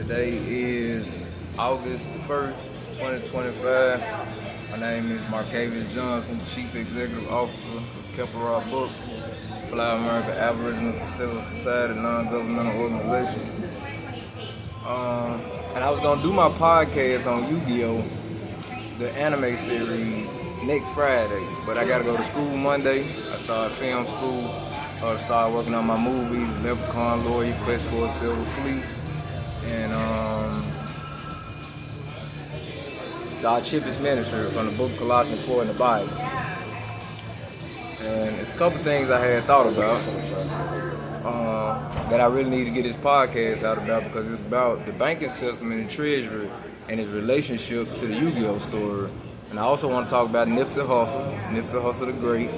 Today is August the 1st, 2025. My name is Marcavius Johnson, Chief Executive Officer of Kepler Books, Fly America Aboriginals and Civil Society non-governmental organization. And I was going to do my podcast on Yu-Gi-Oh! The anime series next Friday, but I got to go to school Monday. I started film school, started working on my movies, Leprechaun Lawyer, Quest for a Silver Fleece, and our Chippest Minister from the book Colossians 4 in the Bible. And it's a couple things I had thought about that I really need to get this podcast out about, because it's about the banking system and the treasury and its relationship to the Yu-Gi-Oh! Story. And I also want to talk about Nipsey Hussle the Great,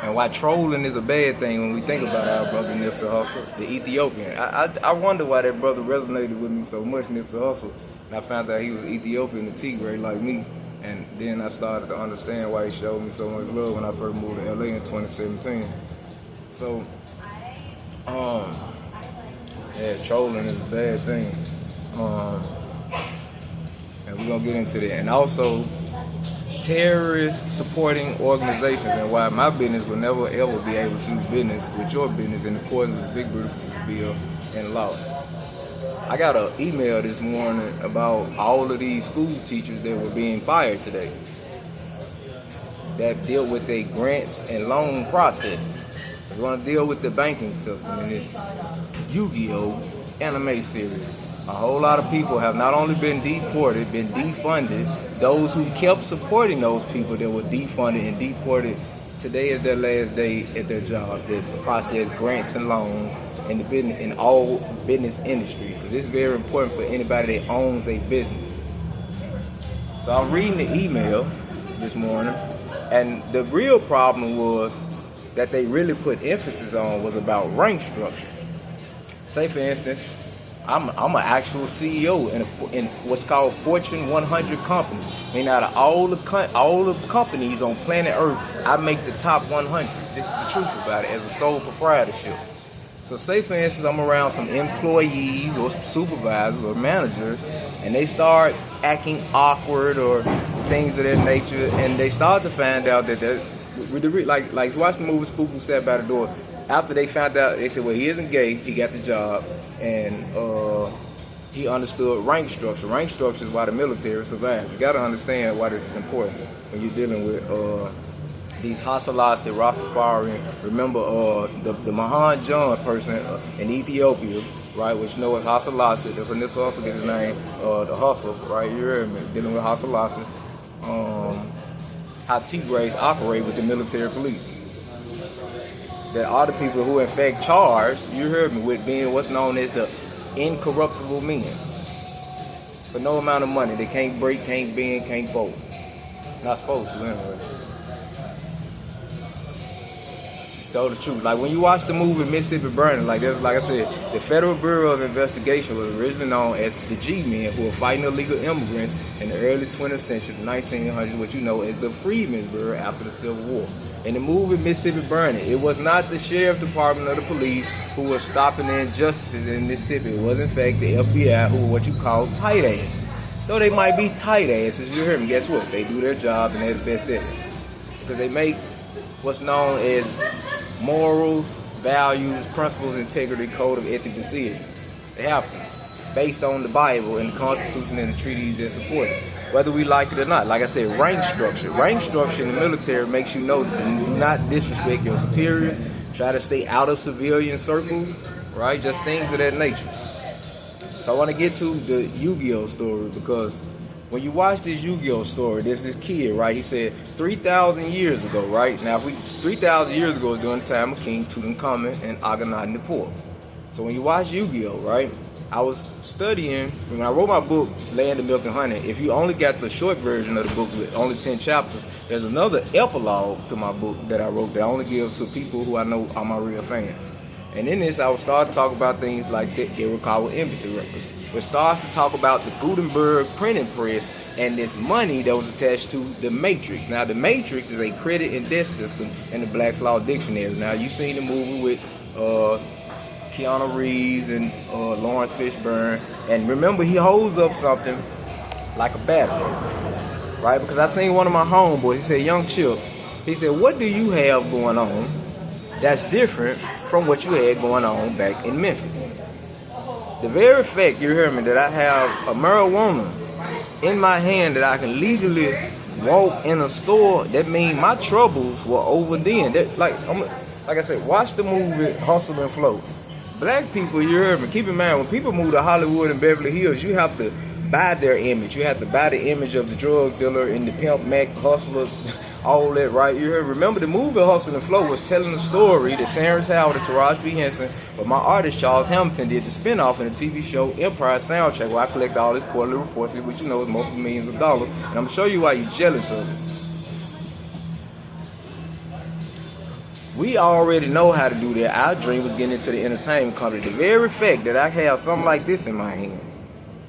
and why trolling is a bad thing when we think about our brother Nipsey Hussle, the Ethiopian. I wonder why that brother resonated with me so much, Nipsey Hussle. And I found out he was Ethiopian, the Tigray like me. And then I started to understand why he showed me so much love when I first moved to LA in 2017. So, trolling is a bad thing. And we're gonna get into that. And also, terrorist supporting organizations, and why my business will never ever be able to do business with your business in accordance with the Big Beautiful Bill and law. I got an email this morning about all of these school teachers that were being fired today that deal with their grants and loan processes. We're going to deal with the banking system in this Yu-Gi-Oh! Anime series. A whole lot of people have not only been deported, been defunded. Those who kept supporting those people that were defunded and deported, today is their last day at their job. They process grants and loans in the business, in all business industries, because it's very important for anybody that owns a business. So I'm reading the email this morning, and the real problem was that they really put emphasis on was about rank structure. Say for instance, I'm an actual CEO in what's called Fortune 100 company. I mean, out of all the companies on planet Earth, I make the top 100. This is the truth about it, as a sole proprietorship. So say for instance, I'm around some employees or some supervisors or managers, and they start acting awkward or things of that nature, and they start to find out that like watch the movie Spook Who Sat by the Door. After they found out, they said, well, he isn't gay, he got the job, and he understood rank structure. Rank structure is why the military survived. You got to understand why this is important when you're dealing with these Hasselasi, Rastafarian. Remember the Mahan John person in Ethiopia, right, which you know is Hasselasi. That's when this also gets his name, the Hustle, right? You heard me, dealing with Hasselasi. How Tigrays operate with the military police. That are the people who in fact charged, you heard me, with being what's known as the incorruptible men. For no amount of money, they can't break, can't bend, can't fold. Not supposed to, anyway. Tell the truth. Like when you watch the movie Mississippi Burning, like I said, the Federal Bureau of Investigation was originally known as the G-Men, who were fighting illegal immigrants in the early 20th century, the 1900s, what you know as the Freedmen's Bureau after the Civil War. In the movie Mississippi Burning, it was not the sheriff department or the police who were stopping the injustices in Mississippi. It was in fact the FBI, who were what you call tight asses. Though they might be tight asses, you hear me, guess what? They do their job and they're the best at it. Because they make what's known as morals, values, principles, integrity, code of ethic decisions. They have to, based on the Bible and the Constitution and the treaties that support it, whether we like it or not. Like I said, rank structure. Rank structure in the military makes you know that do not disrespect your superiors, try to stay out of civilian circles, right? Just things of that nature. So I want to get to the Yu-Gi-Oh! Story, because when you watch this Yu-Gi-Oh! Story, there's this kid, right? He said 3,000 years ago, right? Now, 3,000 years ago is during the time of King Tutankhamun and Akhenaten IV. So when you watch Yu-Gi-Oh!, right, I was studying, when I wrote my book, Land of Milk and Honey, if you only got the short version of the book with only 10 chapters, there's another epilogue to my book that I wrote that I only give to people who I know are my real fans. And in this, I would start to talk about things like they were called embassy records. It starts to talk about the Gutenberg printing press and this money that was attached to the matrix. Now, the matrix is a credit and debt system in the Black's Law Dictionary. Now, you seen the movie with Keanu Reeves and Lawrence Fishburne. And remember, he holds up something like a battery, right? Because I seen one of my homeboys, he said, "Young Chip," he said, "what do you have going on that's different from what you had going on back in Memphis?" The very fact, you hear me, that I have a marijuana in my hand that I can legally walk in a store, that means my troubles were over then. That, like I said, watch the movie Hustle and Flow. Black people, you heard me, keep in mind, when people move to Hollywood and Beverly Hills, you have to buy their image. You have to buy the image of the drug dealer and the pimp, Mac, hustler, all that, right? You heard, remember the movie Hustle and Flow was telling the story that Terrence Howard and Taraji P. Henson, but my artist Charles Hamilton did the spinoff in the TV show Empire Soundtrack, where I collect all his quarterly reports, which you know is multiple millions of dollars. And I'm going to show you why you're jealous of it. We already know how to do that. Our dream was getting into the entertainment company. The very fact that I have something like this in my hand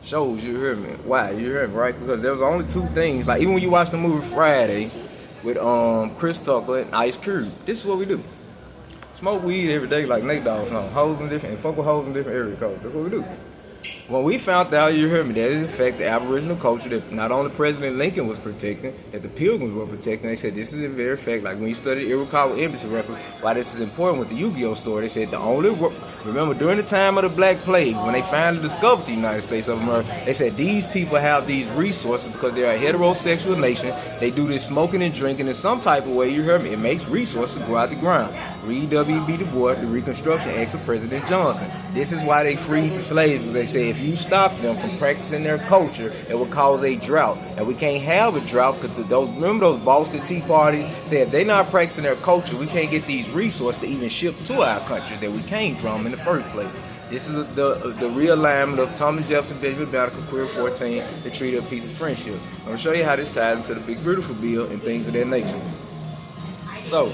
shows, you hear me. Why? You hear me, right? Because there was only two things. Like, even when you watch the movie Friday with Chris Tucker and Ice Cube, this is what we do. Smoke weed every day like Nate Dogg song. Hoes in different, and fuck with hoes in different area codes. That's what we do. When we found out, you heard me, that is in fact the Aboriginal culture that not only President Lincoln was protecting, that the Pilgrims were protecting. They said this is in very fact, like when you study Iroquois embassy records, why this is important with the Yu-Gi-Oh story. They said the only, remember during the time of the Black Plagues, when they finally discovered the United States of America, they said these people have these resources because they're a heterosexual nation. They do this smoking and drinking in some type of way, you heard me, it makes resources go out the ground. Read W.B. Du Bois, the Reconstruction Acts of President Johnson. This is why they freed the slaves, because they say if you stop them from practicing their culture, it will cause a drought. And we can't have a drought because remember those Boston Tea Parties say if they're not practicing their culture, we can't get these resources to even ship to our country that we came from in the first place. This is the realignment of Thomas Jefferson, Benjamin Banneker, Queer 14, the Treaty of Peace and Friendship. I'm going to show you how this ties into the Big Beautiful Bill and things of that nature. So,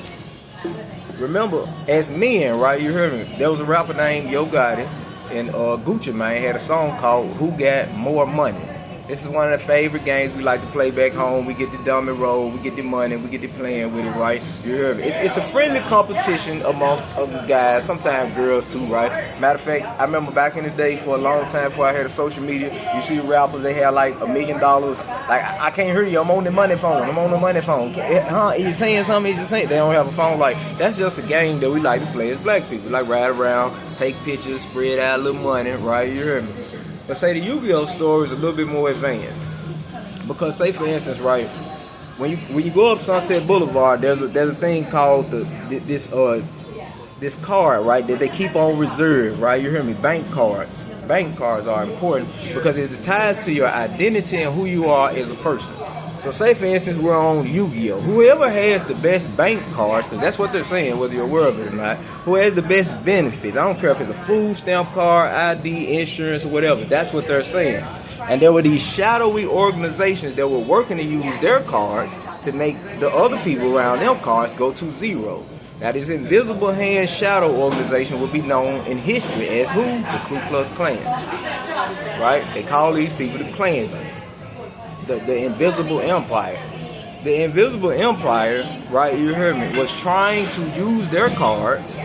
remember, as men, right, you heard me, there was a rapper named Yo Gotti, and Gucci Mane had a song called Who Got More Money. This is one of the favorite games we like to play back home. We get the dummy roll, we get the money, we get the playing with it, right? You heard me. It's a friendly competition amongst other guys, sometimes girls too, right? Matter of fact, I remember back in the day, for a long time before I had a social media, you see rappers, they had like $1 million. Like, I can't hear you, I'm on the money phone, Huh? He's saying something, he's just saying, they don't have a phone. Like, that's just a game that we like to play as black people. Like, ride around, take pictures, spread out a little money, right? You heard me. But say the Yu-Gi-Oh story is a little bit more advanced, because say for instance, right, when you go up Sunset Boulevard, there's a thing called this card, right, that they keep on reserve, right? You hear me? Bank cards. Bank cards are important because it ties to your identity and who you are as a person. So say for instance we're on Yu-Gi-Oh. Whoever has the best bank cards, because that's what they're saying, whether you're aware of it or not, who has the best benefits. I don't care if it's a food stamp card, ID, insurance, or whatever. That's what they're saying. And there were these shadowy organizations that were working to use their cards to make the other people around them cards go to zero. Now this invisible hand shadow organization will be known in history as who? The Ku Klux Klan. Right? They call these people the Klansmen. The Invisible Empire. The Invisible Empire, right, you heard me, was trying to use their cards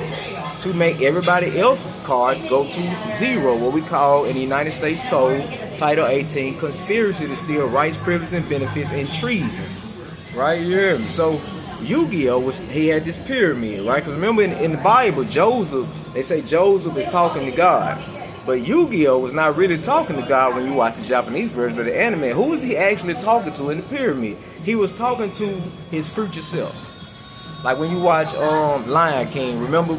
to make everybody else's cards go to zero, what we call in the United States Code, Title 18, conspiracy to steal rights, privileges, and benefits, and treason. Right, you hear me? So Yu-Gi-Oh, he had this pyramid, right? Because remember in the Bible, Joseph, they say Joseph is talking to God. But Yu-Gi-Oh was not really talking to God when you watch the Japanese version of the anime. Who was he actually talking to in the pyramid? He was talking to his future self. Like when you watch Lion King, remember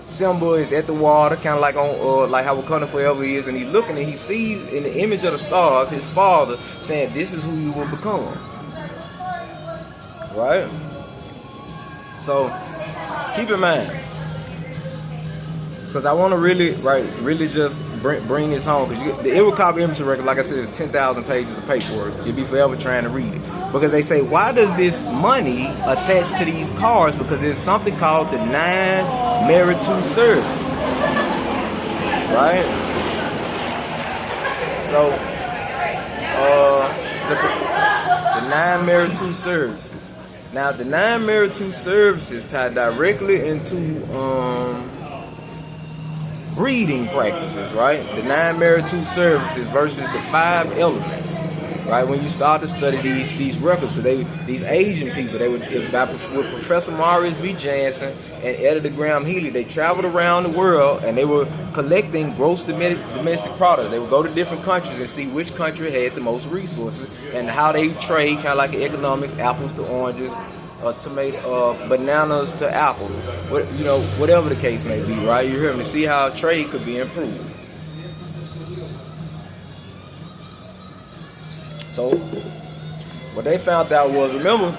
Simba is at the water, kind of like on like how Wakanda Forever is, and he's looking and he sees in the image of the stars his father saying, "This is who you will become." Right? So keep in mind. Because I want to really just bring this home. Because the Iroquois embassy record, like I said, is 10,000 pages of paperwork. You'll be forever trying to read it. Because they say, why does this money attach to these cards? Because there's something called the 9 Marital Service. Right? So, the 9 Marital Services. Now, the 9 Marital Services tie directly into breeding practices, right? The 9 marital services versus the 5 elements, right? When you start to study these records, because these Asian people, with Professor Maurice B. Jansen and Editor Graham Healy, they traveled around the world and they were collecting gross domestic products. They would go to different countries and see which country had the most resources and how they trade, kind of like economics, apples to oranges, bananas to apples, whatever the case may be, right? You hear me? See how trade could be improved. So, what they found out was, remember,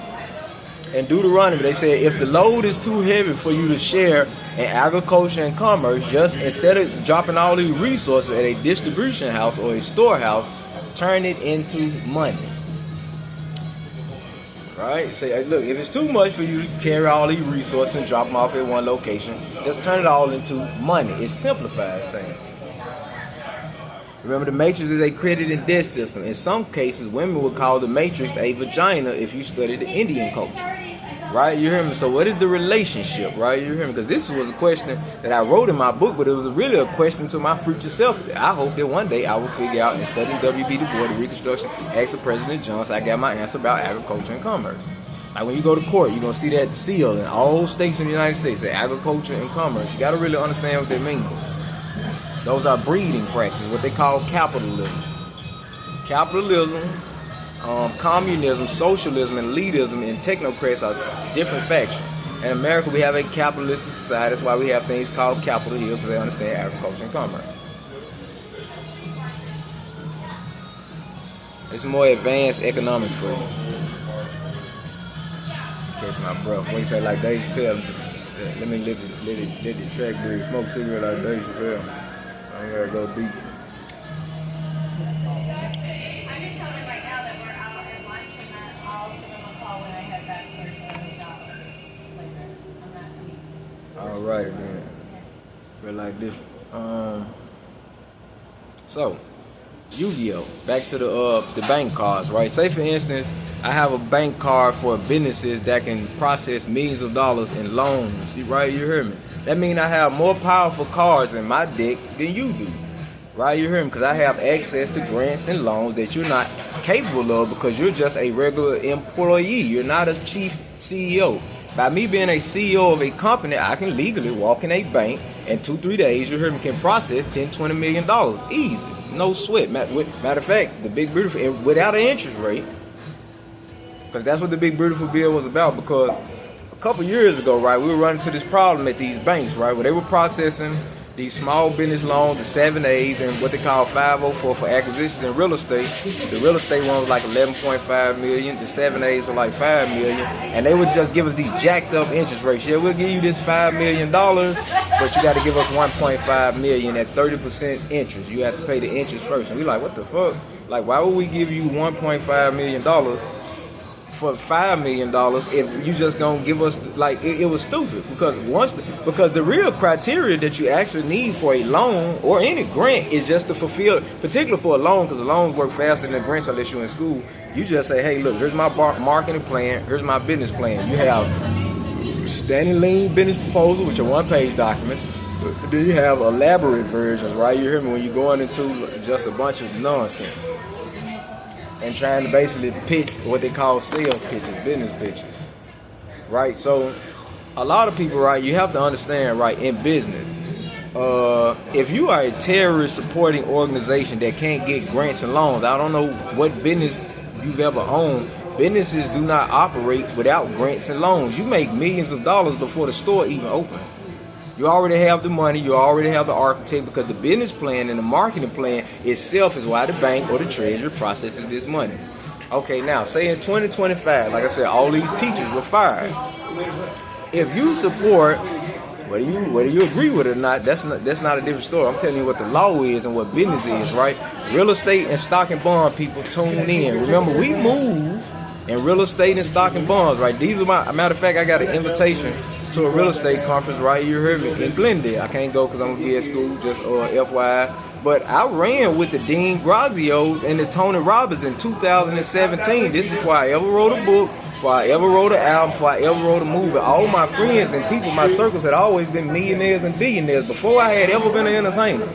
in Deuteronomy, they said if the load is too heavy for you to share in agriculture and commerce, just instead of dropping all these resources at a distribution house or a storehouse, turn it into money. Right? Say, look, if it's too much for you to carry all these resources and drop them off at one location, just turn it all into money. It simplifies things. Remember, the matrix is a credit and debt system. In some cases, women would call the matrix a vagina if you study the Indian culture. Right? You hear me? So what is the relationship? Right? You hear me? Because this was a question that I wrote in my book, but it was really a question to my future self. I hope that one day I will figure out, and studying W.B. Du Bois, the Reconstruction, asked of President Johnson, I got my answer about agriculture and commerce. Like when you go to court, you're going to see that seal in all states in the United States, that agriculture and commerce. You got to really understand what that means. Those are breeding practices, what they call capitalism. Capitalism, communism, socialism, and elitism and technocrats are different factions. In America, we have a capitalist society. That's why we have things called Capitol Hill, because they understand agriculture and commerce. It's more advanced economics for you. Catch my breath. What you say, like Dave Chappelle? Let me let the track breathe. Smoke a cigarette like Dave Chappelle. I'm gonna go deep. All right, man. We're like this. So, Yu-Gi-Oh! Back to the bank cards, right? Say for instance, I have a bank card for businesses that can process millions of dollars in loans. Right? You hear me? That means I have more powerful cards in my deck than you do. Right? You hear me? Because I have access to grants and loans that you're not capable of because you're just a regular employee. You're not a chief CEO. By me being a CEO of a company, I can legally walk in a bank in 2-3 days, you hear me, can process $10-20 million. Easy. No sweat. Matter of fact, the Big Beautiful, without an interest rate, because that's what the Big Beautiful bill was about, because a couple years ago, right, we were running into this problem at these banks, right, where they were processing these small business loans, the 7As, and what they call 504 for acquisitions in real estate. The real estate one was like 11.5 million. The 7As were like 5 million. And they would just give us these jacked up interest rates. Yeah, we'll give you this $5 million, but you got to give us 1.5 million at 30% interest. You have to pay the interest first. And we like, what the fuck? Like, why would we give you $1.5 million for $5 million if you just gonna give us, like, it was stupid, because the real criteria that you actually need for a loan or any grant is just to fulfill, particularly for a loan, because the loans work faster than the grants unless you're in school. You just say, hey, look, here's my marketing plan, here's my business plan. You have standing lean business proposal, which are one-page documents. Then you have elaborate versions, right? You hear me? When you're going into just a bunch of nonsense and trying to basically pitch what they call sales pitches, business pitches, right? So a lot of people, right, you have to understand, right, in business, if you are a terrorist supporting organization that can't get grants and loans, I don't know what business you've ever owned. Businesses do not operate without grants and loans. You make millions of dollars before the store even opens. You already have the money, you already have the architect, because the business plan and the marketing plan itself is why the bank or the treasury processes this money. Okay, now, say in 2025, like I said, all these teachers were fired. If you support, whether you agree with it or not, that's not a different story. I'm telling you what the law is and what business is, right? Real estate and stock and bond people, tune in. Remember, we move in real estate and stock and bonds, right? These are matter of fact, I got an invitation to a real estate conference right here in Glendale. I can't go because I'm going to be at school, just FYI. But I ran with the Dean Grazios and the Tony Robbins in 2017. This is before I ever wrote a book, before I ever wrote an album, before I ever wrote a movie. All my friends and people in my circles had always been millionaires and billionaires before I had ever been an entertainer.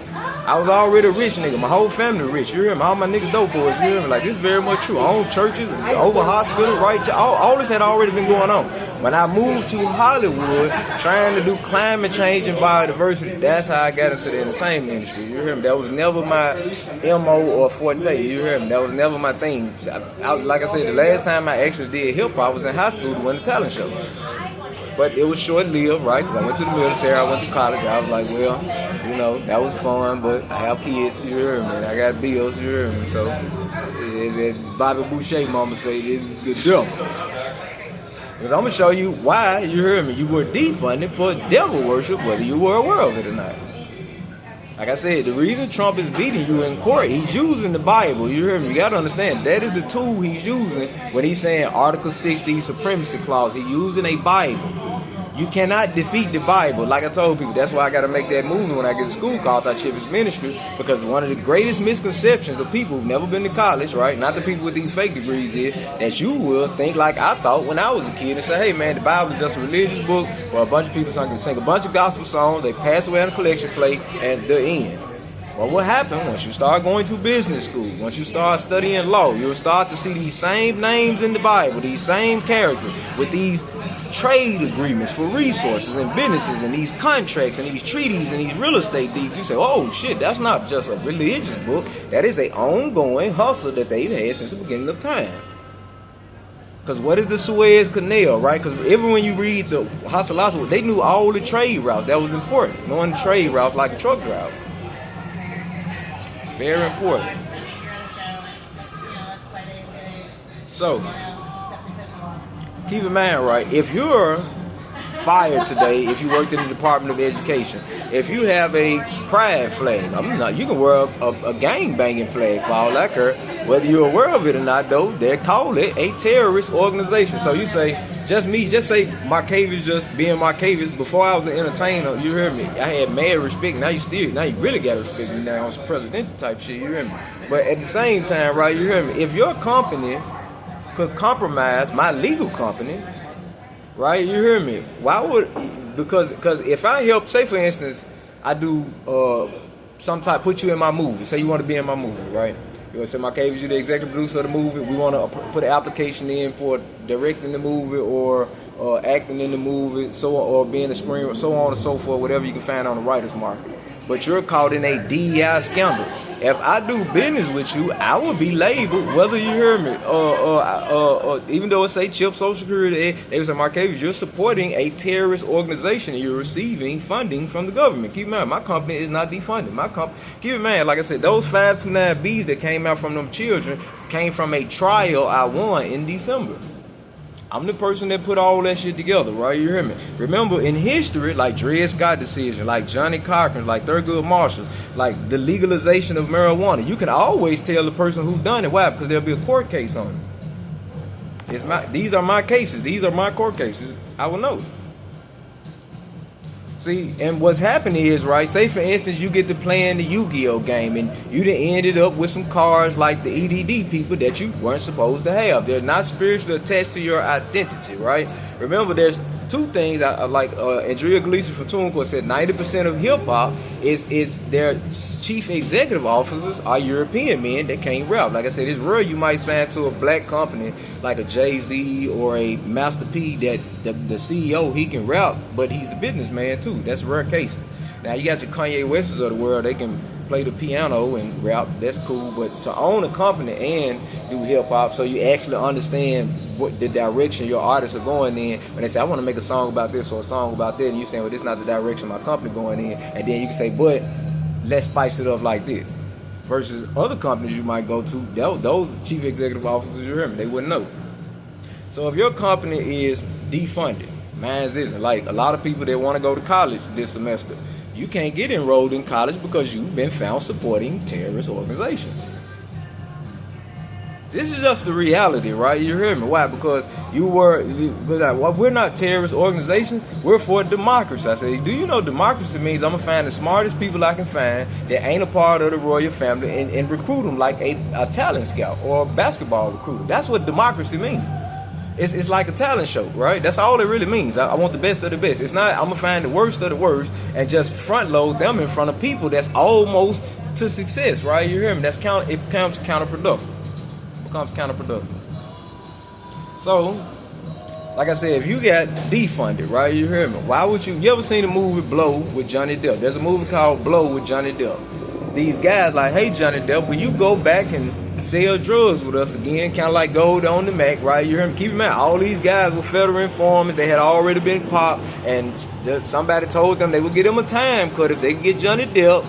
I was already a rich nigga. My whole family rich. You hear me? All my niggas dope boys. You hear me? Like, this is very much true. I own churches, over hospitals, right? All this had already been going on. When I moved to Hollywood, trying to do climate change and biodiversity, that's how I got into the entertainment industry. You hear me? That was never my MO or forte. You hear me? That was never my thing. Like I said, the last time I actually did hip hop was in high school to win the talent show. But it was short-lived, right? Because I went to the military, I went to college. I was like, well, you know, that was fun, but I have kids, you hear me? I got bills, you hear me? So, as Bobby Boucher mama say, it's the devil. Because I'm going to show you why, you hear me, you were defunded for devil worship, whether you were aware of it or not. Like I said, the reason Trump is beating you in court, he's using the Bible. You hear me? You got to understand, that is the tool he's using when he's saying Article 60 Supremacy Clause. He's using a Bible. You cannot defeat the Bible. Like I told people, that's why I got to make that movie when I get to school called Thy Chip is Ministry, because one of the greatest misconceptions of people who've never been to college, right, not the people with these fake degrees, is that you will think like I thought when I was a kid and say, hey man, the Bible is just a religious book where a bunch of people sing a bunch of gospel songs, they pass away on a collection plate, and the end. Well, what happened once you start going to business school, once you start studying law, you'll start to see these same names in the Bible, these same characters with these trade agreements for resources and businesses and these contracts and these treaties and these real estate deeds. You say, oh shit, that's not just a religious book. That is an ongoing hustle that they've had since the beginning of time. Because what is the Suez Canal, right? Because even when you read the Hasselhoff, they knew all the trade routes. That was important. Knowing the trade routes like a truck driver. Very important. So, keep in mind, right, if you're fired today, if you worked in the Department of Education, if you have a pride flag, you can wear a gang-banging flag for all I care. Whether you're aware of it or not, though, they call it a terrorist organization. So you say, just say Marcavius just being Marcavius. Before I was an entertainer, you hear me, I had mad respect. Now you really got to respect me now on some presidential type shit, you hear me? But at the same time, right, you hear me, if your company could compromise my legal company, right? You hear me? Why would? Because if I help, say for instance, I do put you in my movie. Say you want to be in my movie, right? You want to say, Marcavius, you're the executive producer of the movie. We want to put an application in for directing the movie or acting in the movie, or being a screenwriter, so on and so forth. Whatever you can find on the writers' market. But you're caught in a DEI scandal. If I do business with you, I will be labeled, whether you hear me, even though it say CHIP, Social Security, they would say, Marcavius, you're supporting a terrorist organization and you're receiving funding from the government. Keep in mind, my company is not defunded. Keep in mind, like I said, those 529Bs that came out from them children came from a trial I won in December. I'm the person that put all that shit together, right? You hear me? Remember, in history, like Dred Scott decision, like Johnny Cochran, like Thurgood Marshall, like the legalization of marijuana, you can always tell the person who done it. Why? Because there'll be a court case on it. These are my cases. These are my court cases. I will know. See, and what's happening is, right, say for instance you get to playing the Yu-Gi-Oh game and you done ended up with some cards like the EDD people that you weren't supposed to have. They're not spiritually attached to your identity, right? Remember, there's two things, like Andrea Gleason from TuneCore said 90% of hip-hop is their chief executive officers are European men that can't rap. Like I said, it's rare you might sign to a black company like a Jay-Z or a Master P that the CEO, he can rap, but he's the businessman too. That's rare cases. Now you got your Kanye Wests of the world, they can play the piano and rap, that's cool, but to own a company and do hip-hop so you actually understand what the direction your artists are going in, when they say, I want to make a song about this or a song about that, and you saying, well, this is not the direction my company going in, and then you can say, but let's spice it up like this. Versus other companies you might go to, those chief executive officers, you hear me, they wouldn't know. So if your company is defunded, mine isn't, like a lot of people that want to go to college this semester, you can't get enrolled in college because you've been found supporting terrorist organizations. This is just the reality, right? You hear me? Why? Because we're not terrorist organizations. We're for democracy. I say, do you know democracy means I'm gonna find the smartest people I can find that ain't a part of the royal family and recruit them like a talent scout or a basketball recruiter. That's what democracy means. It's like a talent show, right? That's all it really means. I want the best of the best. It's not I'm gonna find the worst of the worst and just front load them in front of people that's almost to success, right? You hear me? It becomes counterproductive. So, like I said, if you got defunded, right? You hear me? Why would you ever seen the movie Blow with Johnny Depp? There's a movie called Blow with Johnny Depp. These guys like, hey Johnny Depp, will you go back and sell drugs with us again? Kind of like Gold on the Mac, right? You hear me? Keep in mind, all these guys were federal informants. They had already been popped, and somebody told them they would get them a time cut if they could get Johnny Depp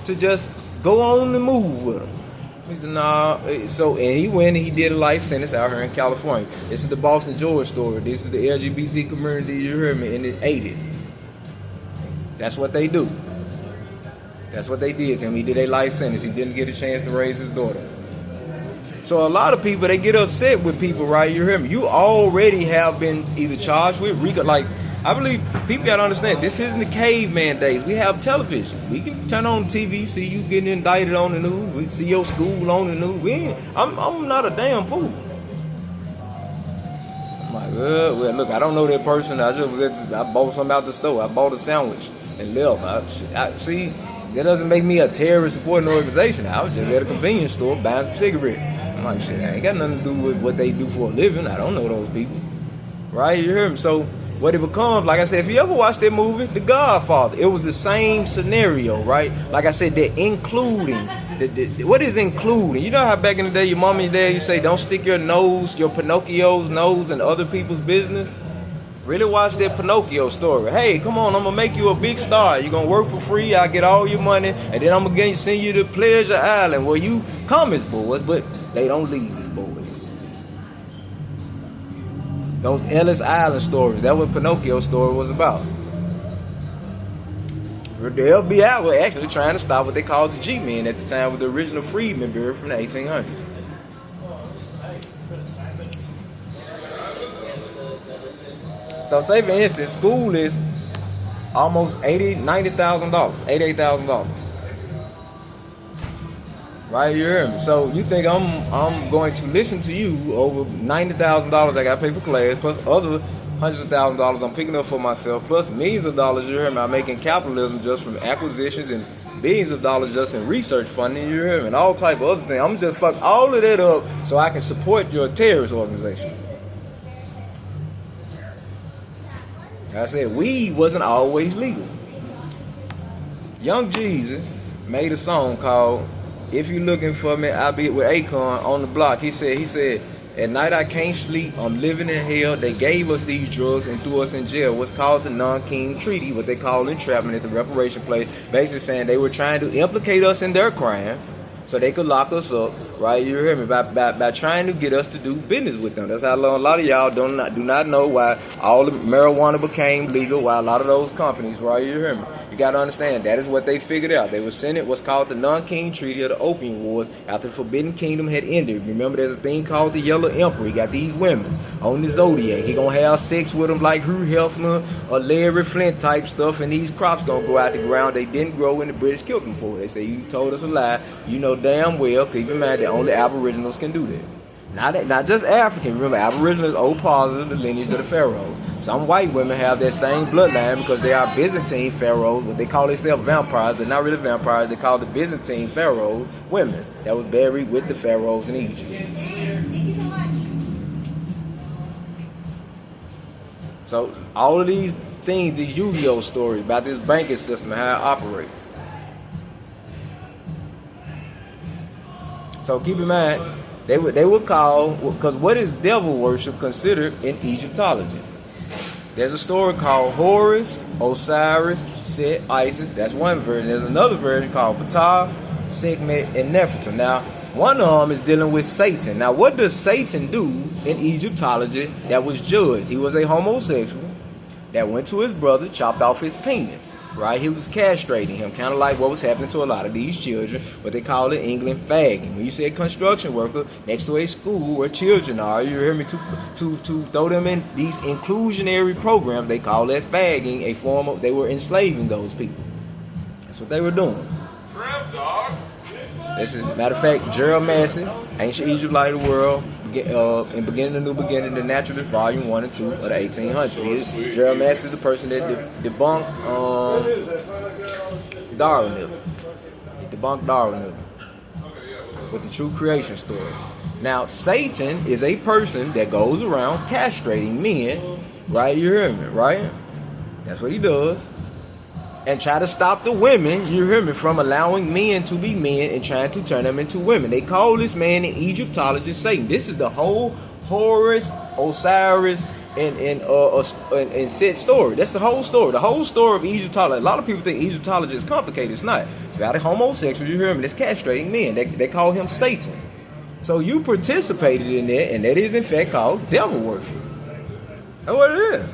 to just go on the move with them. He said, nah. So, and he went and he did a life sentence out here in California. This is the Boston George story. This is the LGBT community, you hear me, in the 80s. That's what they do. That's what they did to him. He did a life sentence. He didn't get a chance to raise his daughter. So a lot of people, they get upset with people, right? You hear me? You already have been either charged with RICO, like, I believe people got to understand, this isn't the caveman days. We have television. We can turn on TV, see you getting indicted on the news. We see your school on the news. I'm not a damn fool. I'm like, well, look, I don't know that person. I bought something out the store. I bought a sandwich and left. I see, that doesn't make me a terrorist supporting organization. I was just at a convenience store buying some cigarettes. I'm like, shit, I ain't got nothing to do with what they do for a living. I don't know those people. Right? You hear me? So, what it becomes, like I said, if you ever watched that movie, The Godfather, it was the same scenario, right? Like I said, they're including. What is including? You know how back in the day, your mom and your dad, you say, don't stick your Pinocchio's nose in other people's business? Really watch that Pinocchio story. Hey, come on, I'm going to make you a big star. You're going to work for free, I'll get all your money, and then I'm going to send you to Pleasure Island where you come as boys, but they don't leave as boys. Those Ellis Island stories, that's what Pinocchio's story was about. The FBI were actually trying to stop what they called the G-Men at the time with the original Freedmen Bureau from the 1800s. So say for instance, school is almost $88,000. Right, you hear me? So you think I'm going to listen to you over $90,000 I got to pay for class, plus other hundreds of thousands of dollars I'm picking up for myself, plus millions of dollars, you hear me, I'm making capitalism just from acquisitions and billions of dollars just in research funding, you hear me, and all type of other things. I'm just fuck all of that up so I can support your terrorist organization. Like I said, weed wasn't always legal. Young Jeezy made a song called If You Looking For Me, I'll Be with Akon on the block. He said, at night I can't sleep, I'm living in hell. They gave us these drugs and threw us in jail. What's called the non-king treaty, what they call entrapment at the reparation place. Basically saying they were trying to implicate us in their crimes so they could lock us up, right? You hear me? By trying to get us to do business with them. That's how a lot of y'all do not know why all the marijuana became legal, why a lot of those companies, right? You hear me? You got to understand, that is what they figured out. They were sending what's called the non-king treaty of the Opium Wars after the Forbidden Kingdom had ended. Remember, there's a thing called the Yellow Emperor. He got these women on the Zodiac. He gonna have sex with them like Hugh Hefner or Larry Flint type stuff, and these crops gonna go out the ground. They didn't grow and the British killed them for it. They say, you told us a lie. You know damn well, keep in mind that only aboriginals can do that. Not just African. Remember, aboriginals owe positive the lineage of the pharaohs. Some white women have that same bloodline because they are Byzantine pharaohs, but they call themselves vampires. They're not really vampires. They call the Byzantine pharaohs women that was buried with the pharaohs in Egypt. So all of these things, these Yu-Gi-Oh stories about this banking system and how it operates. So keep in mind, they would call, because what is devil worship considered in Egyptology? There's a story called Horus, Osiris, Set, Isis. That's one version. There's another version called Ptah, Sekhmet, and Nefertiti. Now, one of them is dealing with Satan. Now, what does Satan do in Egyptology that was judged? He was a homosexual that went to his brother, chopped off his penis. right? He was castrating him, kind of like what was happening to a lot of these children, what they call in England fagging. When you say construction worker next to a school where children are, you hear me, to throw them in these inclusionary programs, they call that fagging, a form of, they were enslaving those people. That's what they were doing. This is, matter of fact, Gerald Massey, Ancient Egypt, Light of the World, in Beginning of the New Beginning, The Naturalist, Volume 1 and 2 of the 1800s. Gerald Massey is the person that debunked Darwinism. He debunked Darwinism with the true creation story. Now, Satan is a person that goes around castrating men, right? You hear me, right? That's what he does. And try to stop the women, you hear me, from allowing men to be men and trying to turn them into women. They call this man an Egyptologist Satan. This is the whole Horus, Osiris, and Set story. That's the whole story. The whole story of Egyptology. A lot of people think Egyptology is complicated. It's not. It's about a homosexual, you hear me, that's castrating men. They call him Satan. So you participated in that, and that is in fact called devil worship. That's what it is.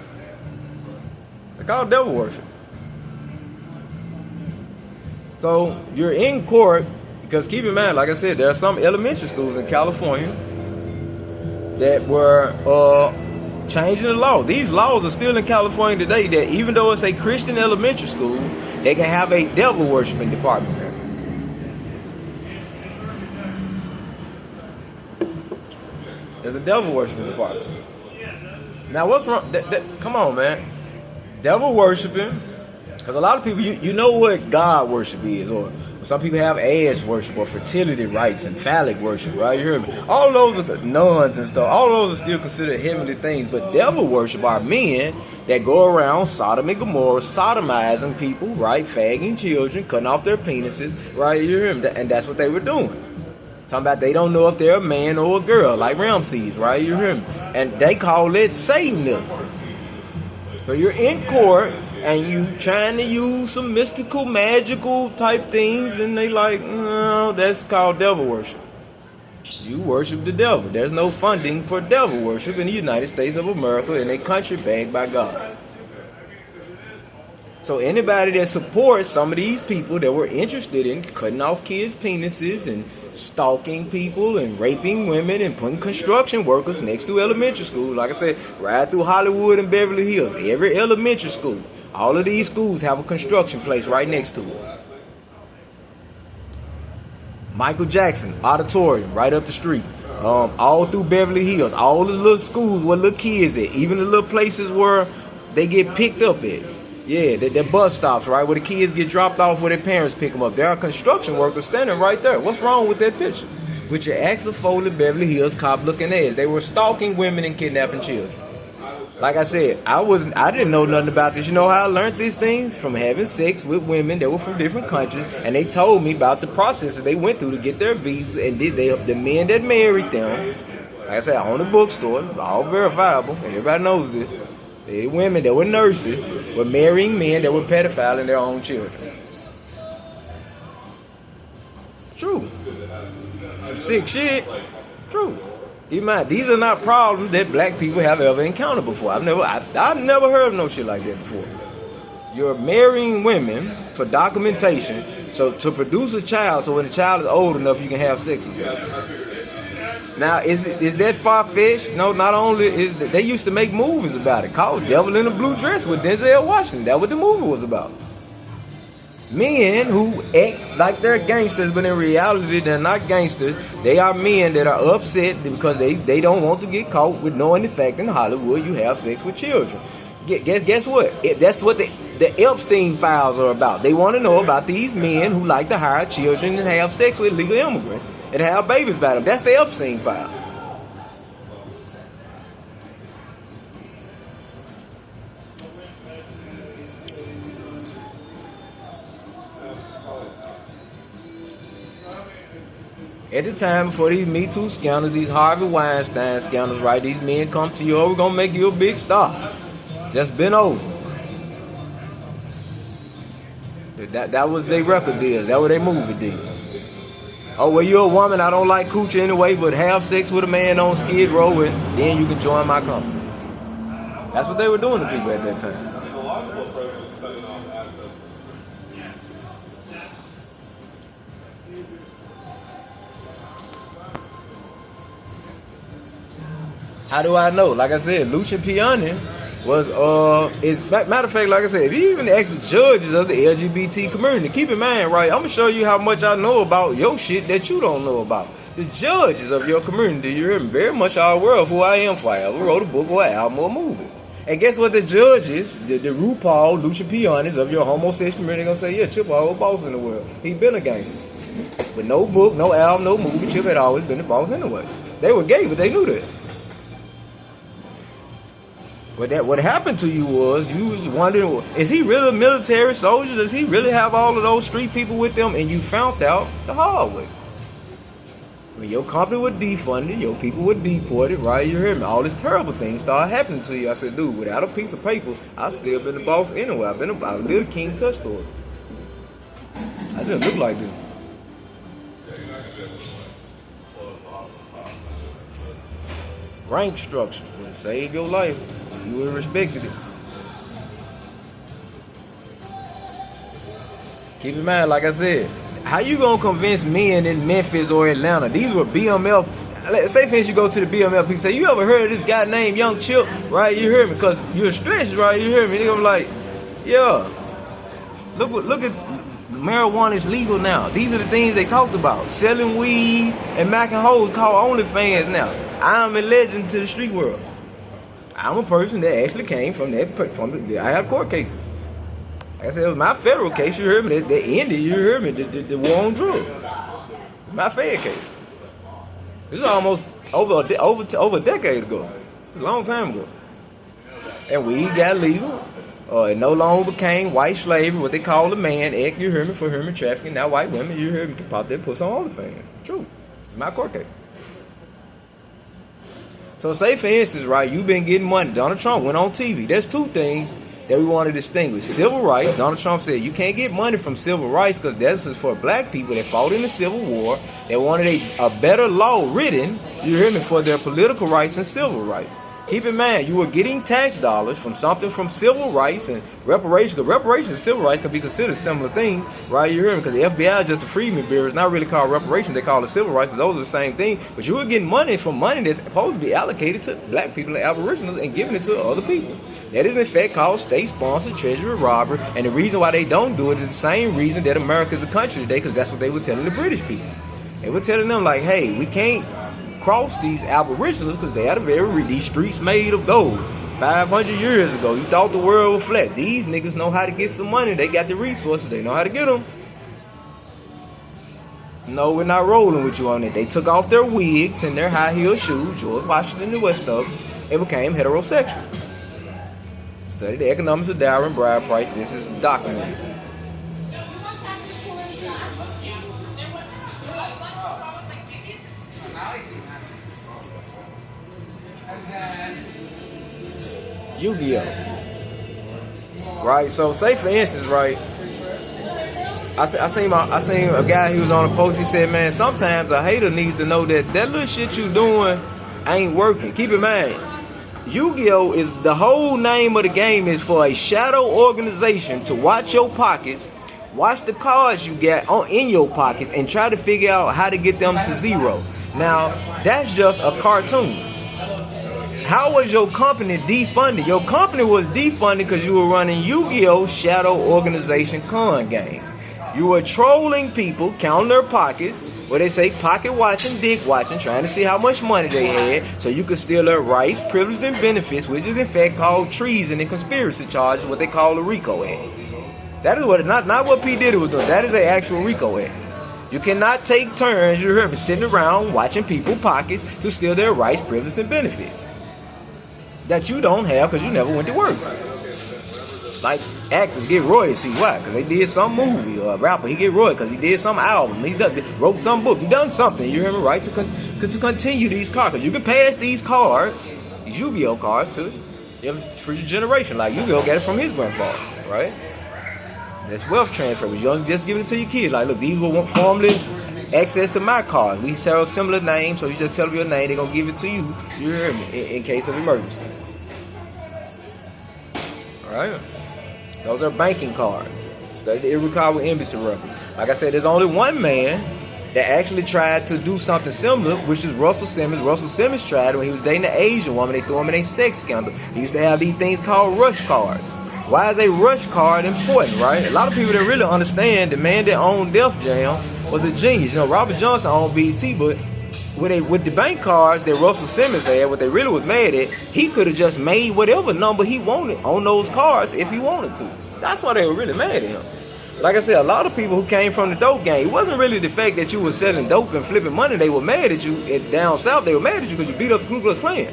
They call it devil worship. So you're in court, because keep in mind, like I said, there are some elementary schools in California that were changing the law. These laws are still in California today, that even though it's a Christian elementary school, they can have a devil worshiping department there. There's a devil worshiping department. Now what's wrong? Come on, man. Devil worshiping. Because a lot of people, you know what God worship is, or some people have ass worship or fertility rites and phallic worship, right? You hear me? All those are the nuns and stuff. All those are still considered heavenly things. But devil worship are men that go around Sodom and Gomorrah, sodomizing people, right? Fagging children, cutting off their penises, right? You hear me? And that's what they were doing. Talking about they don't know if they're a man or a girl, like Ramses, right? You hear me? And they call it Satanism. So you're in court, and you trying to use some mystical, magical type things, and they like, no, that's called devil worship. You worship the devil. There's no funding for devil worship in the United States of America, in a country backed by God. So anybody that supports some of these people that were interested in cutting off kids' penises and stalking people and raping women and putting construction workers next to elementary school, like I said, right through Hollywood and Beverly Hills, every elementary school, all of these schools have a construction place right next to it. Michael Jackson Auditorium right up the street. All through Beverly Hills, all the little schools where little kids at, even the little places where they get picked up at. Yeah, the bus stops, right, where the kids get dropped off where their parents pick them up. There are construction workers standing right there. What's wrong with that picture? With your Axel Foley Beverly Hills cop looking ass. They were stalking women and kidnapping children. Like I said, I didn't know nothing about this. You know how I learned these things? From having sex with women that were from different countries, and they told me about the processes they went through to get their visas, and the men that married them, like I said, I own a bookstore, all verifiable, everybody knows this. The women that were nurses were marrying men that were pedophiles in their own children. True. Some sick shit. True. Keep in mind, these are not problems that black people have ever encountered before. I've never heard of no shit like that before. You're marrying women for documentation, so to produce a child, so when the child is old enough, you can have sex with them. Now, is that far-fetched? No, not only is that, they used to make movies about it, called Devil in a Blue Dress with Denzel Washington. That's what the movie was about. Men who act like they're gangsters, but in reality they're not gangsters. They are men that are upset because they don't want to get caught with knowing the fact in Hollywood you have sex with children. Guess what? That's what the Epstein files are about. They want to know about these men who like to hire children and have sex with legal immigrants and have babies by them. That's the Epstein file. At the time before these Me Too scandals, these Harvey Weinstein scandals, right? These men come to you, oh, we're gonna make you a big star. Just been over. That was their record deals. That was their movie deals. Oh, well, you're a woman, I don't like coochie anyway, but have sex with a man on Skid Row and then you can join my company. That's what they were doing to people at that time. How do I know? Like I said, Lucian Piani was matter of fact, like I said, if you even ask the judges of the LGBT community, keep in mind, right? I'm gonna show you how much I know about your shit that you don't know about. The judges of your community, you hear me? Very much all aware of who I am for. I ever wrote a book or an album or a movie. And guess what the judges, the RuPaul, Lucian Pianis of your homosexual community gonna say, yeah, Chip always boss in the world. He been a gangster. With no book, no album, no movie, Chip had always been the boss anyway. They were gay, but they knew that. But what happened to you was, you was wondering, is he really a military soldier? Does he really have all of those street people with him? And you found out the hard way. When your company was defunded, your people were deported, right? You hear me? All these terrible things started happening to you. I said, dude, without a piece of paper, I've still been the boss anyway. I lived a King Tut story. I didn't look like this. Rank structure would save your life. You would have respected it. Keep in mind, like I said, how you gonna convince men in Memphis or Atlanta? These were BMF. Say for instance, you go to the BMF, people say, you ever heard of this guy named Young Chip? Right? You hear me? Because you're stretched, right? You hear me? They're gonna be like, yeah. Look at marijuana is legal now. These are the things they talked about. Selling weed and macking hoes called OnlyFans now. I'm a legend to the street world. I'm a person that actually came from that. I have court cases. Like I said, it was my federal case. You heard me. That ended. You heard me. The war on drugs. It's my Fed case. This is almost over a decade ago. It's a long time ago. And weed got legal. It no longer became white slavery, what they call a man act. You heard me, for human trafficking. Now white women, you heard me, can pop their pussy on OnlyFans. True. It's my court case. So say for instance, right, you've been getting money. Donald Trump went on TV. There's two things that we want to distinguish. Civil rights. Donald Trump said you can't get money from civil rights because that's just for black people that fought in the Civil War. They wanted a better law written, you hear me, for their political rights and civil rights. Keep in mind, you were getting tax dollars from something from civil rights and reparations. Because reparations and civil rights can be considered similar things, right? You hear me? Because the FBI is just a Freedmen Bureau. It's not really called reparations. They call it civil rights, but those are the same thing. But you were getting money from money that's supposed to be allocated to black people and aboriginals and giving it to other people. That is in fact called state-sponsored treasury robbery. And the reason why they don't do it is the same reason that America is a country today, because that's what they were telling the British people. They were telling them, like, hey, we can't cross these aboriginals because they had these streets made of gold. 500 years ago, you thought the world was flat. These niggas know how to get some money. They got the resources. They know how to get them. No, we're not rolling with you on it. They took off their wigs and their high heel shoes, George Washington and the West of them, and became heterosexual. Study the economics of dowry and bride price. This is documented. Yu-Gi-Oh! Right? So say for instance, right, I seen a guy, he was on a post, he said, man, sometimes a hater needs to know that little shit you doing ain't working. Keep in mind, Yu-Gi-Oh! Is the whole name of the game is for a shadow organization to watch your pockets, watch the cards you got in your pockets, and try to figure out how to get them to zero. Now, that's just a cartoon. How was your company defunded? Your company was defunded because you were running Yu-Gi-Oh! Shadow Organization con games. You were trolling people, counting their pockets, where they say pocket watching, dick watching, trying to see how much money they had so you could steal their rights, privileges, and benefits, which is in fact called treason and conspiracy charges, what they call a RICO Act. That is what, not what P. Diddy was doing. That is an actual RICO Act. You cannot take turns, you heard me, sitting around watching people's pockets to steal their rights, privileges, and benefits that you don't have because you never went to work. Like actors get royalty, why? Because they did some movie, or a rapper, he get royalty because he did some album, wrote some book, he done something, you hear me, right? To continue these cards, because you can pass these cards, these Yu-Gi-Oh! Cards to your future generation. Like Yu-Gi-Oh! Got it from his grandfather, right? That's wealth transfer, but you don't just give it to your kids. Like, look, these were formerly access to my cards. We sell similar names, so you just tell them your name, they're going to give it to you, you hear me, in case of emergencies. Alright? Those are banking cards. Study the irrecoverable embassy record. Like I said, there's only one man that actually tried to do something similar, which is Russell Simmons. Russell Simmons tried it when he was dating an Asian woman. They threw him in a sex scandal. He used to have these things called rush cards. Why is a rush card important, right? A lot of people didn't really understand the man that owned Def Jam was a genius. You know, Robert Johnson owned BET, but with the bank cards that Russell Simmons had, what they really was mad at, he could have just made whatever number he wanted on those cards if he wanted to. That's why they were really mad at him. Like I said, a lot of people who came from the dope game, it wasn't really the fact that you were selling dope and flipping money. They were mad at you. Down south, they were mad at you because you beat up the Ku Klux Klan.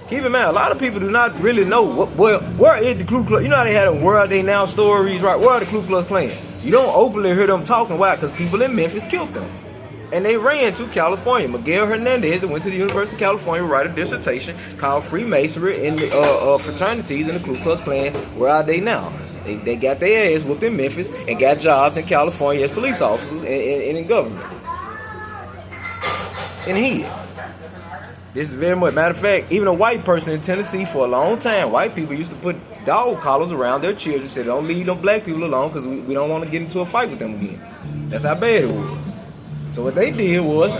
Keep in mind, a lot of people do not really know where is the Ku Klux. You know how they had a Where Are They Now stories, right? Where are the Ku Klux Klan? You don't openly hear them talking. Why? Because people in Memphis killed them. And they ran to California. Miguel Hernandez that went to the University of California to write a dissertation called Freemasonry in the fraternities in the Ku Klux Klan. Where are they now? They got their ass whooped in Memphis and got jobs in California as police officers and in government. And here. This is very much, matter of fact, even a white person in Tennessee for a long time, white people used to put dog collars around their children, said don't leave them black people alone because we don't want to get into a fight with them again. That's how bad it was. So what they did was,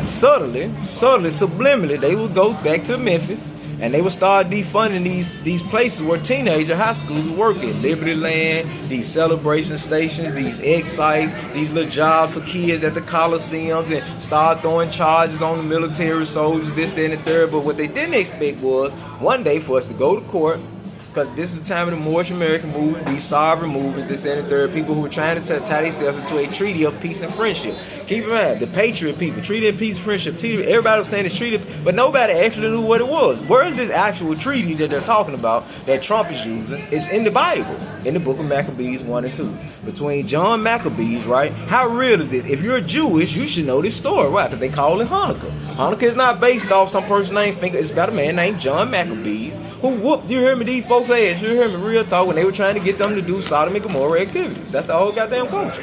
subtly, subliminally, they would go back to Memphis and they would start defunding these places where teenager high schools would work at. Liberty Land, these celebration stations, these egg sites, these little jobs for kids at the Coliseums, and start throwing charges on the military soldiers, this, that, and the third. But what they didn't expect was one day for us to go to court, because this is the time of the Moorish American movement, these sovereign movements, this and the third, people who were trying to tie themselves into a treaty of peace and friendship. Keep in mind, the patriot people, treaty of peace and friendship, everybody was saying it's treaty, but nobody actually knew what it was. Where is this actual treaty that they're talking about that Trump is using? It's in the Bible, in the book of Maccabees 1 and 2. Between John Maccabees, right? How real is this? If you're Jewish, you should know this story, right? Because they call it Hanukkah. Hanukkah is not based off some person named Finger. It's about a man named John Maccabees who whooped, you hear me, these folks' ass. You hear me, real talk, when they were trying to get them to do Sodom and Gomorrah activities. That's the whole goddamn culture.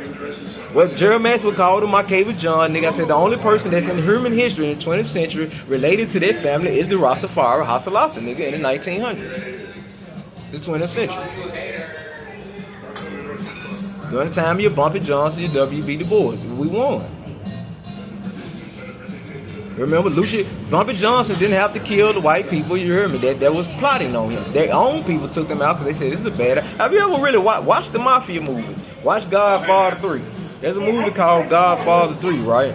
What Jeremiah would call the Maccabee John, nigga, I said the only person that's in human history in the 20th century related to that family is the Rastafari Hassalasa, nigga, in the 1900s. The 20th century. During the time of your Bumpy Johnson, your W.B. Du Bois, we won. Remember, Bumpy Johnson didn't have to kill the white people, you heard me, that was plotting on him. Their own people took them out because they said, this is a bad... Have you ever really watched the Mafia movies? Watch Godfather 3. There's a movie called Godfather 3, right?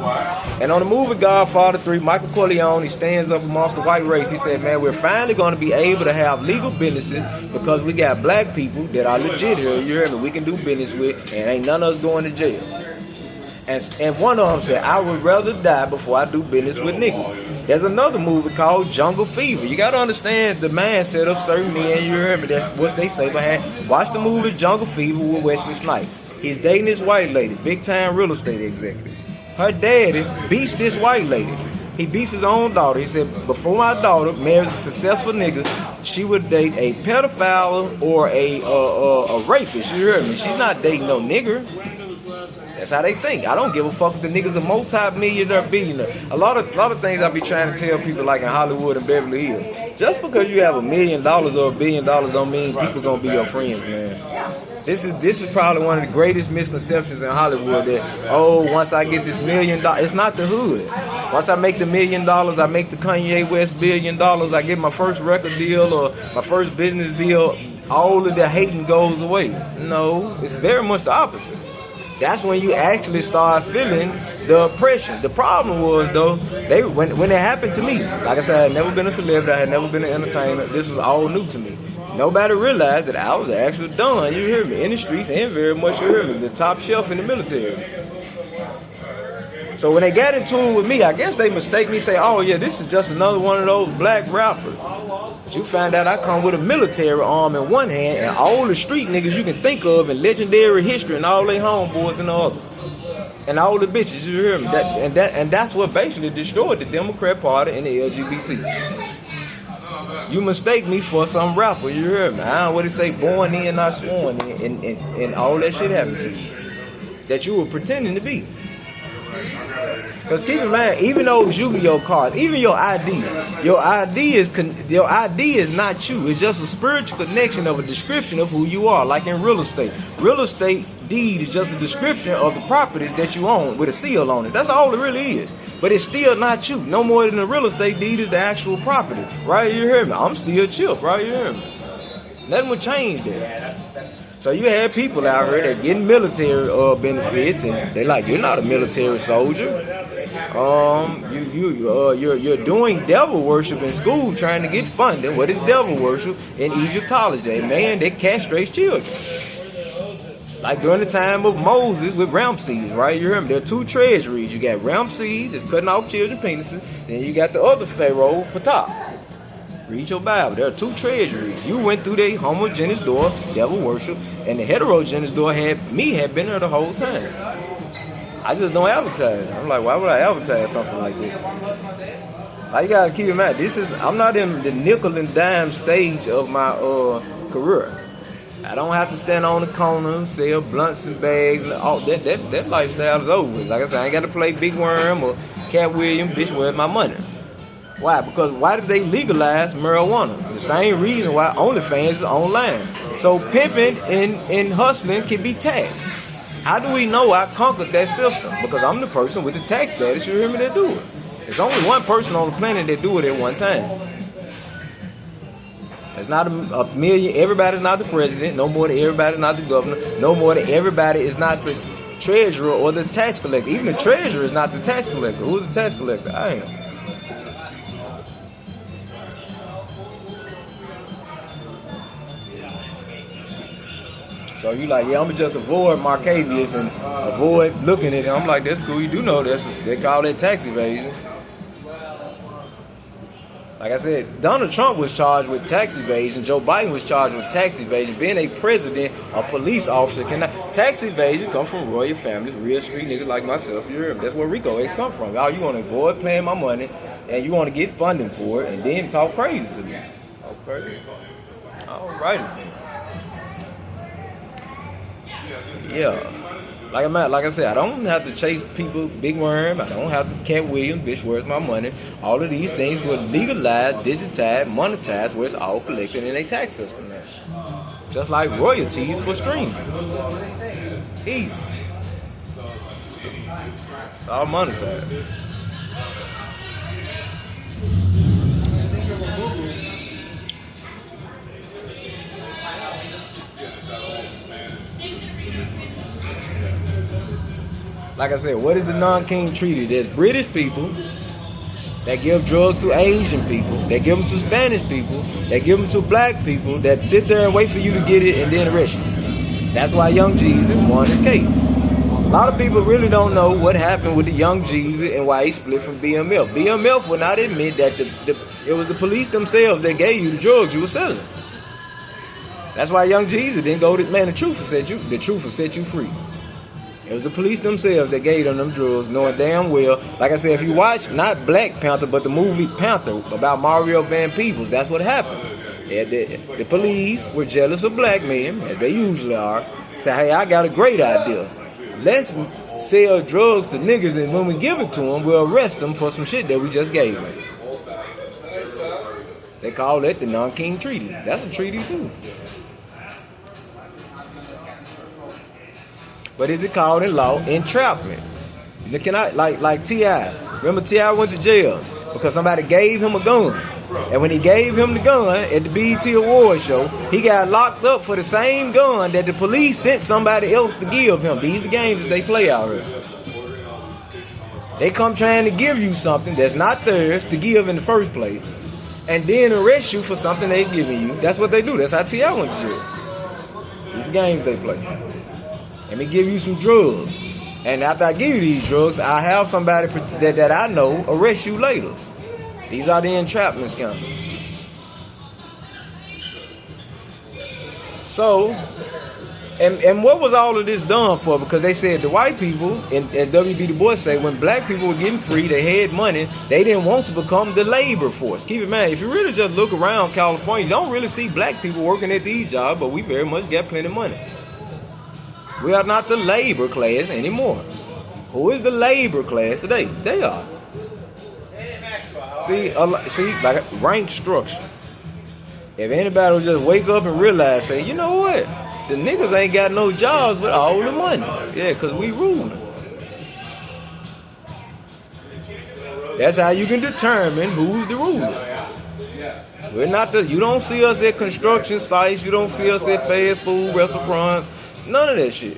And on the movie Godfather 3, Michael Corleone, he stands up amongst the white race. He said, man, we're finally going to be able to have legal businesses because we got black people that are legit here, you heard me, we can do business with, and ain't none of us going to jail. And one of them said, I would rather die before I do business with niggas. There's another movie called Jungle Fever. You got to understand the mindset of certain men, you heard me, that's what they say behind. Watch the movie Jungle Fever with Wesley Snipes. He's dating this white lady, big time real estate executive. Her daddy beats this white lady. He beats his own daughter. He said, before my daughter marries a successful nigga, she would date a pedophile or a rapist. You heard me? She's not dating no nigger. That's how they think. I don't give a fuck if the nigga's a multi-millionaire, billionaire. A lot of things I be trying to tell people like in Hollywood and Beverly Hills. Just because you have $1 million or $1 billion don't mean people gonna be your friends, man. This is probably one of the greatest misconceptions in Hollywood that, once I get this $1 million, it's not the hood. Once I make the $1 million, I make the Kanye West $1 billion, I get my first record deal or my first business deal, all of the hating goes away. No, it's very much the opposite. That's when you actually start feeling the oppression. The problem was, though, when it happened to me, like I said, I had never been a celebrity, I had never been an entertainer. This was all new to me. Nobody realized that I was actually done, you hear me, in the streets and very much, you hear me, the top shelf in the military. So when they got into it with me, I guess they mistake me, say, oh yeah, this is just another one of those black rappers. But you find out I come with a military arm in one hand and all the street niggas you can think of in legendary history and all their homeboys in the other. And all the bitches, you hear me? And that's what basically destroyed the Democrat Party and the LGBT. You mistake me for some rapper, you hear me? I don't what it say, born in, not sworn in, and all that shit happened to you. That you were pretending to be. Because keep in mind, even those Yu-Gi-Oh cards, even your ID is not you. It's just a spiritual connection of a description of who you are. Like in real estate deed is just a description of the properties that you own with a seal on it. That's all it really is. But it's still not you. No more than a real estate deed is the actual property. Right? You hear me? I'm still Chip. Right? You hear me? Nothing would change there. So you have people out here that getting military benefits, and they like, you're not a military soldier. You're doing devil worship in school, trying to get funding. What is devil worship in Egyptology? A man that castrates children. Like during the time of Moses with Ramses, right? You hear me? There are two treasuries. You got Ramses that's cutting off children's penises, then you got the other Pharaoh, Ptah. Read your Bible. There are two treasuries. You went through the homogeneous door, devil worship, and the heterogeneous door had been there the whole time. I just don't advertise. I'm like, why would I advertise something like this? Like, you gotta keep in mind, I'm not in the nickel and dime stage of my career. I don't have to stand on the corner, sell blunts and bags, and all that lifestyle is over with. Like I said, I ain't got to play Big Worm or Cat Williams. Bitch, where's my money? Why? Because why did they legalize marijuana? The same reason why OnlyFans is online. So pimping and hustling can be taxed. How do we know I conquered that system? Because I'm the person with the tax status, you hear me, that do it. There's only one person on the planet that do it at one time. It's not a million. Everybody's not the president. No more than everybody's not the governor. No more than everybody is not the treasurer or the tax collector. Even the treasurer is not the tax collector. Who's the tax collector? I am. So you like, yeah, I'm gonna just avoid Marcavius and avoid looking at it. I'm like, that's cool. You do know they call that tax evasion. Like I said, Donald Trump was charged with tax evasion. Joe Biden was charged with tax evasion. Being a president, a police officer cannot. Tax evasion comes from royal families, real street niggas like myself. You hear me? That's where RICO X come from. Y'all, you want to avoid paying my money, and you want to get funding for it, and then talk crazy to me. Okay. All righty. Yeah. Like I said, I don't have to chase people, Big Worm. I don't have to Cat Williams, bitch, where's my money? All of these things were legalized, digitized, monetized, where it's all collected in a tax system now. Just like royalties for streaming. Easy. It's all monetized. Like I said, what is the non-king treaty? There's British people that give drugs to Asian people, that give them to Spanish people, that give them to black people, that sit there and wait for you to get it and then arrest you. That's why Young Jesus won his case. A lot of people really don't know what happened with the Young Jesus and why he split from BMF. BMF will not admit that it was the police themselves that gave you the drugs you were selling. That's why Young Jesus didn't go to, man, the truth will set you free. It was the police themselves that gave them drugs, knowing damn well. Like I said, if you watch, not Black Panther, but the movie Panther about Mario Van Peebles, that's what happened. The police were jealous of black men, as they usually are. Say, hey, I got a great idea. Let's sell drugs to niggas, and when we give it to them, we'll arrest them for some shit that we just gave them. They call that the non-king treaty. That's a treaty too. But is it called in law entrapment? Looking at like T.I. Remember T.I. went to jail because somebody gave him a gun. And when he gave him the gun at the BET Awards show, he got locked up for the same gun that the police sent somebody else to give him. These are the games that they play out here. They come trying to give you something that's not theirs to give in the first place, and then arrest you for something they've given you. That's what they do. That's how T.I. went to jail. These are the games they play. Let me give you some drugs. And after I give you these drugs, I have somebody that I know arrest you later. These are the entrapment scandals. So, and what was all of this done for? Because they said the white people, and as W.B. Du Bois said, when black people were getting free, they had money, they didn't want to become the labor force. Keep in mind, if you really just look around California, you don't really see black people working at these jobs, but we very much got plenty of money. We are not the labor class anymore. Who is the labor class today? They are. See, like rank structure. If anybody would just wake up and realize, say, you know what? The niggas ain't got no jobs but all the money. Yeah, because we ruling. That's how you can determine who's the rulers. We're not the. You don't see us at construction sites. You don't see us at fast food restaurants. None of that shit.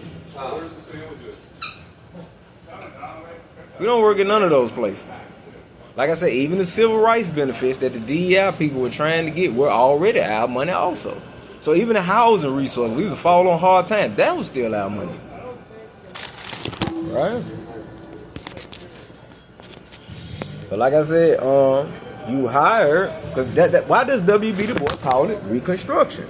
We don't work in none of those places. Like I said, even the civil rights benefits that the DEI people were trying to get were already our money also. So even the housing resources, we used to fall on hard times. That was still our money. Right? So like I said, you hire, because why does W.B. Du Bois call it Reconstruction?